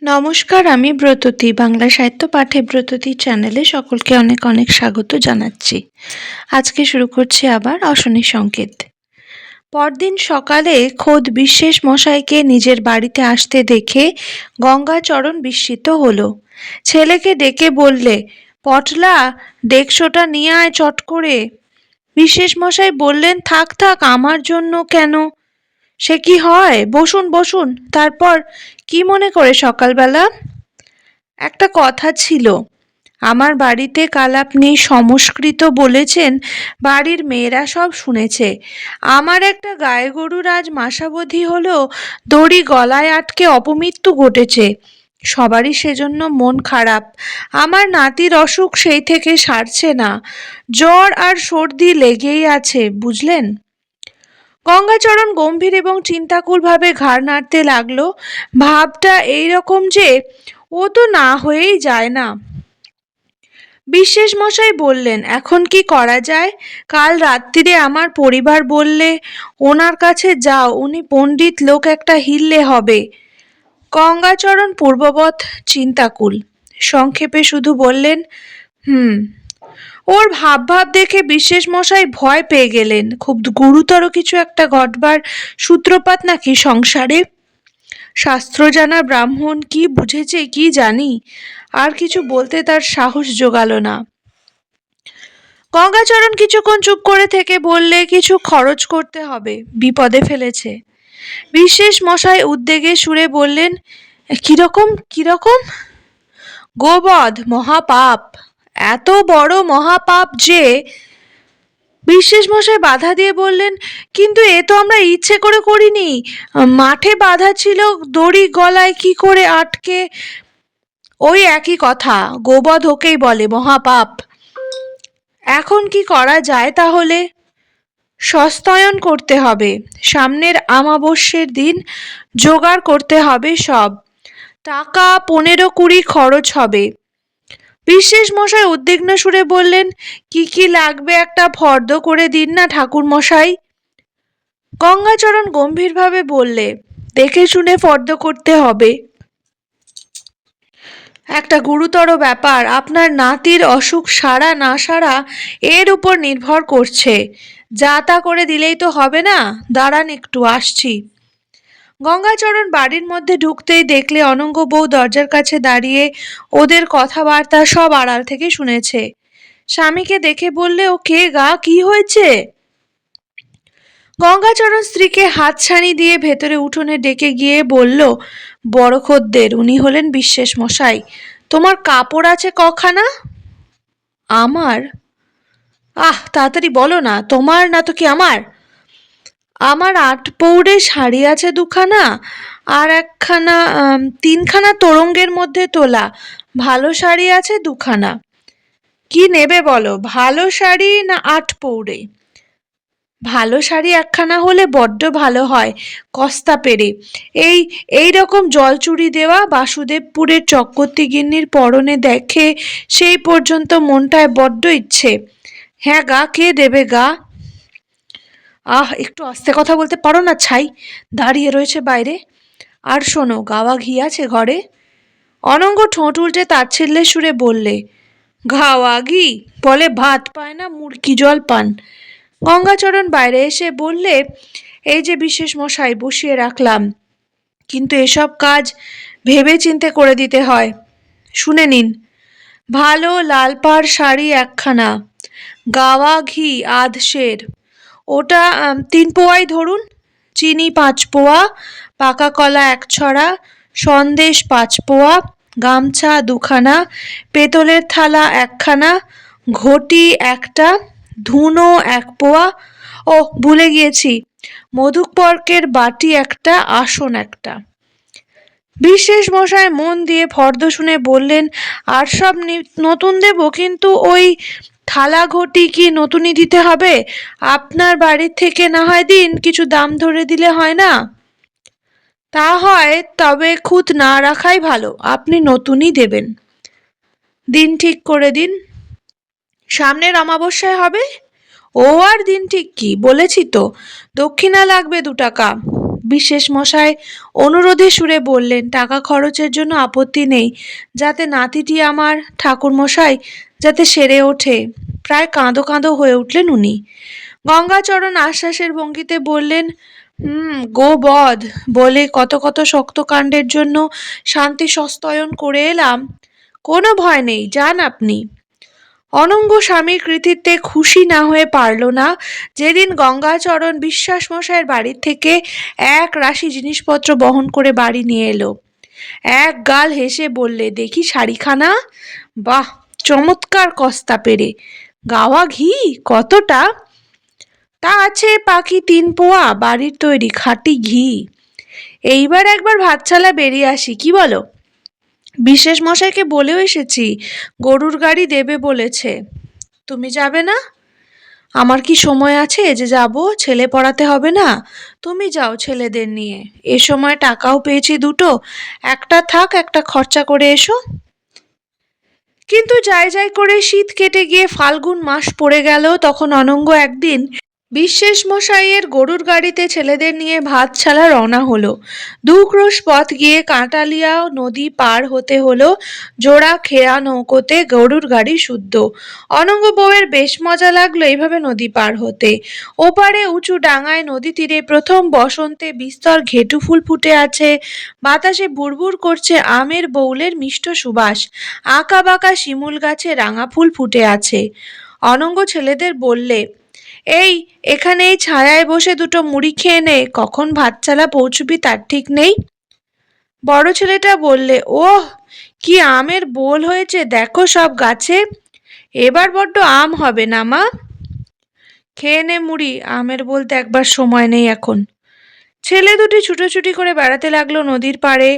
নমস্কার, আমি ব্রততী। বাংলা সাহিত্য পাঠে ব্রততী চ্যানেলে সকলকে অনেক অনেক স্বাগত জানাচ্ছি। আজকে শুরু করছি আবার অশনি সংকেত। পরদিন সকালে খোদ বিশ্বেশ মশাইকে নিজের বাড়িতে আসতে দেখে গঙ্গাচরণ বিস্মিত হলো। ছেলেকে ডেকে বললে, পটলা, ডেকশোটা নিয়ে আয় চট করে। বিশ্বেশ মশাই বললেন, থাক থাক, আমার জন্য কেন? সে কি হয়, বসুন বসুন। তারপর কি মনে করে সকালবেলা? একটা কথা ছিল, আমার বাড়িতে কাল আপনি সংস্কৃত বলেছেন, বাড়ির মেয়েরা সব শুনেছে। আমার একটা গায়ে গরুর আজ মাসাবধি হলো, দড়ি গলায় আটকে অপমৃত্যু ঘটেছে। সবারই সেজন্য মন খারাপ। আমার নাতির অসুখ সেই থেকে সারছে না, জ্বর আর সর্দি লেগেই আছে, বুঝলেন? গঙ্গাচরণ গম্ভীর এবং চিন্তাকুলভাবে ঘাড় নাড়তে লাগলো। ভাবটা এইরকম যে, ও তো না হয়েই যায় না। বিশ্বেশ মশাই বললেন, এখন কি করা যায়? কাল রাত্রিরে আমার পরিবার বললে, ওনার কাছে যাও, উনি পণ্ডিত লোক, একটা হিললে হবে। গঙ্গাচরণ পূর্ববৎ চিন্তাকুল। সংক্ষেপে শুধু বললেন, ওর ভাব ভাব দেখে বিশ্বেশ মশাই ভয় পেয়ে গেলেন। খুব গুরুতর কিছু একটা ঘটবার সূত্রপাত নাকি সংসারে? শাস্ত্র জানা ব্রাহ্মণ কি বুঝেছে কি জানি, আর কিছু বলতে তার সাহস জোগালো না। গঙ্গাচরণ কিছুক্ষণ চুপ করে থেকে বললে, কিছু খরচ করতে হবে, বিপদে ফেলেছে। বিশ্বেশ মশাই উদ্বেগে সুরে বললেন, কিরকম কিরকম? গোবধ মহাপাপ, এত বড় মহাপাপ যে। বিশ্বেশ মশাই বাধা দিয়ে বললেন, কিন্তু এ তো আমরা ইচ্ছে করে করিনি। মাঠে বাঁধা ছিল, দড়ি গলায় কি করে আটকে? ওই একই কথা, গোবধ ওকেই বলে, মহাপাপ। এখন কি করা যায় তাহলে? সস্তয়ন করতে হবে। সামনের আমাবস্যের দিন জোগাড় করতে হবে সব। টাকা 15-20 খরচ হবে। বিশ্বেশ মশাই উদ্বিগ্ন সুরে বললেন, কি কি লাগবে একটা ফর্দ করে দিন না ঠাকুর মশাই। গঙ্গাচরণ গম্ভীরভাবে বললে, দেখে শুনে ফর্দ করতে হবে। একটা গুরুতর ব্যাপার, আপনার নাতির অসুখ সারা না সারা এর উপর নির্ভর করছে। যা তা করে দিলেই তো হবে না, দাঁড়ান একটু, আসছি। গঙ্গাচরণ বাড়ির মধ্যে ঢুকতেই দেখলে অনঙ্গ বউ দরজার কাছে দাঁড়িয়ে ওদের কথাবার্তা সব আড়াল থেকে শুনেছে। স্বামীকে দেখে বললে, ও কে গা, কি হয়েছে? গঙ্গাচরণ স্ত্রীকে হাতছানি দিয়ে ভেতরে উঠোনে ডেকে গিয়ে বলল, বড় খদ্দের, উনি হলেন বিশ্বেশ মশাই। তোমার কাপড় আছে কখানা? আমার? তাড়াতাড়ি বলো না, তোমার না তো কি আমার? আমার 8 পৌড়ে শাড়ি আছে 2খানা, আর একখানা 3খানা তোরঙ্গের মধ্যে তোলা ভালো শাড়ি আছে 2খানা। কি নেবে বলো, ভালো শাড়ি না 8 পৌড়ে? ভালো শাড়ি একখানা হলে বড্ড ভালো হয়, কস্তা পেরে। এই এই রকম জলচুরি দেওয়া বাসুদেবপুরের চক্রবর্তী গিন্নির পরনে দেখে সেই পর্যন্ত মনটায় বড্ড ইচ্ছে। হ্যাঁ গা, কে দেবে গা? একটু আস্তে কথা বলতে পারো না ছাই? দাঁড়িয়ে রয়েছে বাইরে। আর শোনো, গাওয়া ঘি আছে ঘরে? অনঙ্গ ঠোঁট উল্টে তাচ্ছিল্যের সুরে বললে, গাওয়া ঘি? বলে ভাত পায় না, মুরকি জল পান। গঙ্গাচরণ বাইরে এসে বললে, এই যে বিশেষ মশাই, বসিয়ে রাখলাম, কিন্তু এসব কাজ ভেবে চিন্তে করে দিতে হয়। শুনে নিন, ভালো লাল পাড় শাড়ি একখানা, গাওয়া ঘি আধশের, ওটা 3 পোয়াই ধরুন, চিনি 5 পোয়া, পাকা কলা 1 ছড়া, সন্দেশ 5 পোয়া, গামছা 2খানা, পেতলের থালা 1খানা, ঘটি 1টা, ধুনো 1 পোয়া, ভুলে গিয়েছি, মধুপর্কের বাটি 1টা, আসন 1টা। বিশ্বেশ মশাই মন দিয়ে ফর্দ শুনে বললেন, আর সব নতুন দেব, কিন্তু ওই থালা ঘটি কি নতুনই দিতে হবে? আপনার বাড়ির থেকে না হয় দিন, কিছু দাম ধরে দিলে হয় না? তা হয়, তবে খুঁত না রাখাই ভালো, আপনি নতুনই দেবেন। দিন ঠিক করে দিন। সামনের অমাবস্যায় হবে। ও আর দিন ঠিক কি, বলেছি তো, দক্ষিণা লাগবে 2 টাকা। বিশেষ মশাই অনুরোধে সুরে বললেন, টাকা খরচের জন্য আপত্তি নেই, যাতে নাতিটি আমার ঠাকুর মশাই যাতে সেরে ওঠে। প্রায় কাঁদো কাঁদো হয়ে উঠলেন উনি। গঙ্গাচরণ আশ্বাসের ভঙ্গিতে বললেন, গো বধ বলে কত কত শক্ত কাণ্ডের জন্য শান্তি সস্তয়ন করে এলাম, কোনো ভয় নেই, যান আপনি। অনঙ্গ স্বামীর কৃতিত্বে খুশি না হয়ে পারল না যেদিন গঙ্গাচরণ বিশ্বাস মশাইয়ের বাড়ির থেকে এক রাশি জিনিসপত্র বহন করে বাড়ি নিয়ে এলো। এক গাল হেসে বললে, দেখি শাড়িখানা, বাহ, চমৎকার কস্তা পেরে। গাওয়া ঘি কতটা? তা আছে পাখি 3 পোয়া, বাড়ির তৈরি খাঁটি ঘি। এইবার একবার ভাতছালা বেরিয়ে আসি, কি বলো? বিশেষ মশাইকে বলেও এসেছি, গরুর গাড়ি দেবে বলেছে। তুমি যাবে না? আমার কি সময় আছে যে যাব? ছেলে পড়াতে হবে না? তুমি যাও ছেলেদের নিয়ে। এ সময় টাকাও পেয়েছি 2টো, একটা থাক, একটা খরচা করে এসো। কিন্তু যাই যাই করে শীত কেটে গিয়ে ফাল্গুন মাস পড়ে গেল। তখন অনঙ্গ একদিন বিশেষ মশাইয়ের গরুর গাড়িতে ছেলেদের নিয়ে ভাতছালা রওনা হলো। 2 ক্রোশ পথ গিয়ে কাঁটালিয়া নদী পার হতে হলো জোড়া খেয়া নৌকোতে, গরুর গাড়ি শুদ্ধ। অনঙ্গ বউয়ের বেশ মজা লাগলো এইভাবে নদী পার হতে। ওপারে উঁচু ডাঙায় নদী তীরে প্রথম বসন্তে বিস্তর ঘেটু ফুল ফুটে আছে, বাতাসে বুড়বুড় করছে আমের বউলের মিষ্ট সুবাস, আঁকা বাঁকা শিমুল গাছে রাঙা ফুল ফুটে আছে। অনঙ্গ ছেলেদের বললে, এই এখানে এই ছায়ায় বসে 2টো মুড়ি খেয়ে নে, কখন ভাতছালা পৌঁছবি তার ঠিক নেই। বড় ছেলেটা বললে, ওহ, কি আমের বোল হয়েছে দেখো সব গাছে, এবার বড্ড আম হবে না মা? খেয়ে নে মুড়ি, আমের বলতে একবার সময় নেই এখন। ছেলে দুটি ছুটোছুটি করে বেড়াতে লাগলো নদীর পাড়ে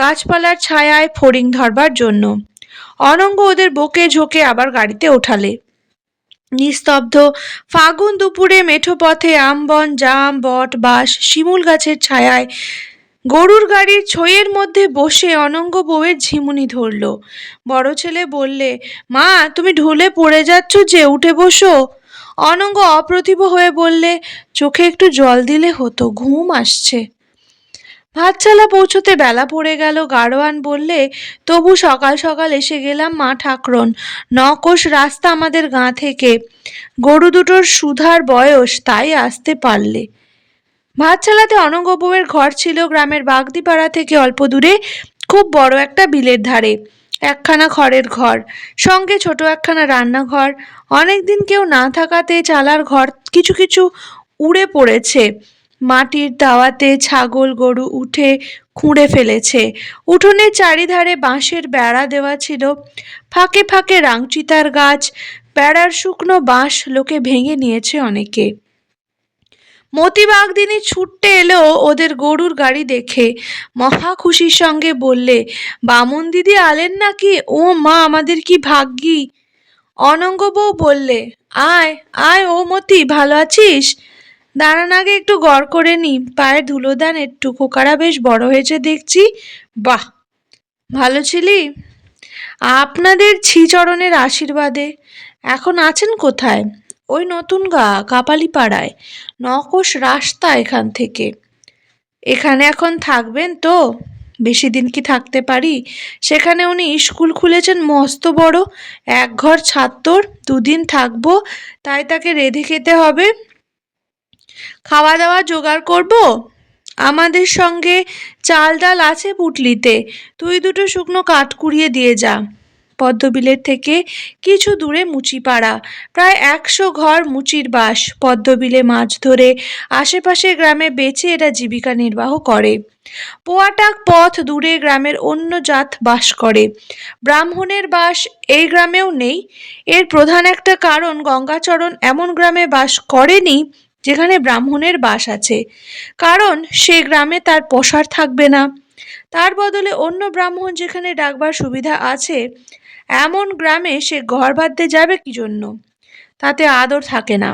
গাছপালার ছায়ায় ফড়িং ধরবার জন্য। অনঙ্গ ওদের বকে ঝোঁকে আবার গাড়িতে ওঠালে। নিস্তব্ধ ফাগুন দুপুরে মেঠো পথে আমবন, জাম, বট, বাঁশ, শিমুল গাছের ছায়ায় গরুর গাড়ির ছইয়ের মধ্যে বসে অনঙ্গ বউয়ের ঝিমুনি ধরল। বড় ছেলে বললে, মা তুমি ঢুলে পড়ে যাচ্ছ যে, উঠে বসো। অনঙ্গ অপ্রতিভ হয়ে বললে, চোখে একটু জল দিলে হতো, ঘুম আসছে। ভাতছালা পৌঁছতে বেলা পড়ে গেল। গাড়োয়ান বললে, তবু সকাল সকাল এসে গেলাম মা ঠাকরন, 9 কোষ রাস্তা আমাদের গাঁ থেকে, গরু দুটোর সুধার বয়স, তাই আসতে পারলে। ভাতছালাতে অনঙ্গ বউয়ের ঘর ছিল গ্রামের বাগদিপাড়া থেকে অল্প দূরে, খুব বড় একটা বিলের ধারে। একখানা খড়ের ঘর, সঙ্গে ছোট একখানা রান্নাঘর। অনেকদিন কেউ না থাকাতে চালার ঘর কিছু কিছু উড়ে পড়েছে, মাটির দাওয়াতে ছাগল গরু উঠে খুঁড়ে ফেলেছে। উঠোনের চারিধারে বাঁশের বেড়া দেওয়া ছিল, ফাঁকে ফাঁকে রাংচিতার গাছ, বেড়ার শুকনো বাঁশ লোকে ভেঙে নিয়েছে অনেকে। মতি বাগদিনী ছুটতে এলো ওদের গরুর গাড়ি দেখে, মহা খুশির সঙ্গে বললে, বামুন দিদি আলেন নাকি? ও মা, আমাদের কি ভাগ্যি। অনঙ্গ বউ বললে, আয় আয় ও মতি, ভালো আছিস? দাঁড়ান আগে একটু গড় করে নি, পায়ের ধুলো দান একটু, খোকারা বেশ বড় হয়েছে দেখছি। বাহ, ভালো ছিলি? আপনাদের শ্রীচরণের আশীর্বাদে। এখন আছেন কোথায়? ওই নতুন গা, কাপালি পাড়ায়, 9 কোষ রাস্তা এখান থেকে। এখানে এখন থাকবেন তো? বেশি দিন কি থাকতে পারি? সেখানে উনি স্কুল খুলেছেন মস্ত বড়, 1 ঘর ছাত্তর, 2 দিন থাকবো, তাই তাকে রেঁধে খেতে হবে। খাওয়া দাওয়া জোগাড় করব? আমাদের সঙ্গে চাল ডাল আছে পুটলিতে, তুই 2টো শুকনো কাঠ কুড়িয়ে দিয়ে যা। পদ্মবিলের থেকে কিছু দূরে মুচিপাড়া, প্রায় 100 ঘর মুচির বাস। পদ্মবিলে মাছ ধরে আশেপাশের গ্রামে বেচে এরা জীবিকা নির্বাহ করে। পোয়াটাক পথ দূরে গ্রামের অন্য জাত বাস করে। ব্রাহ্মণের বাস এই গ্রামেও নেই। এর প্রধান একটা কারণ, গঙ্গাচরণ এমন গ্রামে বাস করেনি যেখানে ব্রাহ্মণের বাস আছে, কারণ সে গ্রামে তার পসার থাকবে না। তার বদলে অন্য ব্রাহ্মণ যেখানে ডাকবার সুবিধা আছে, এমন গ্রামে সে ঘর বাঁধতে যাবে কি জন্য? তাতে আদর থাকে না।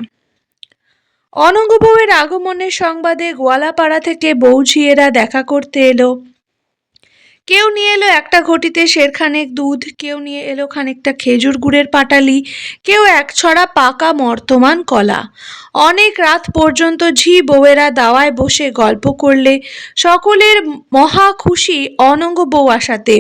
অনঙ্গ বউয়ের আগমনের সংবাদে গোয়ালাপাড়া থেকে বউ ঝিয়েরা দেখা করতে এলো। কেউ নিয়ে এলো একটা ঘটিতে সেরখানেক দুধ, কেউ নিয়ে এলো খানিকটা খেজুর গুড়ের পাটালি, কেউ এক ছড়া পাকা মর্তমান কলা। অনেক রাত পর্যন্ত ঝি বউয়েরা দাওয়ায় বসে গল্প করলে। সকলের মহা খুশি অনঙ্গ বউ আসাতে।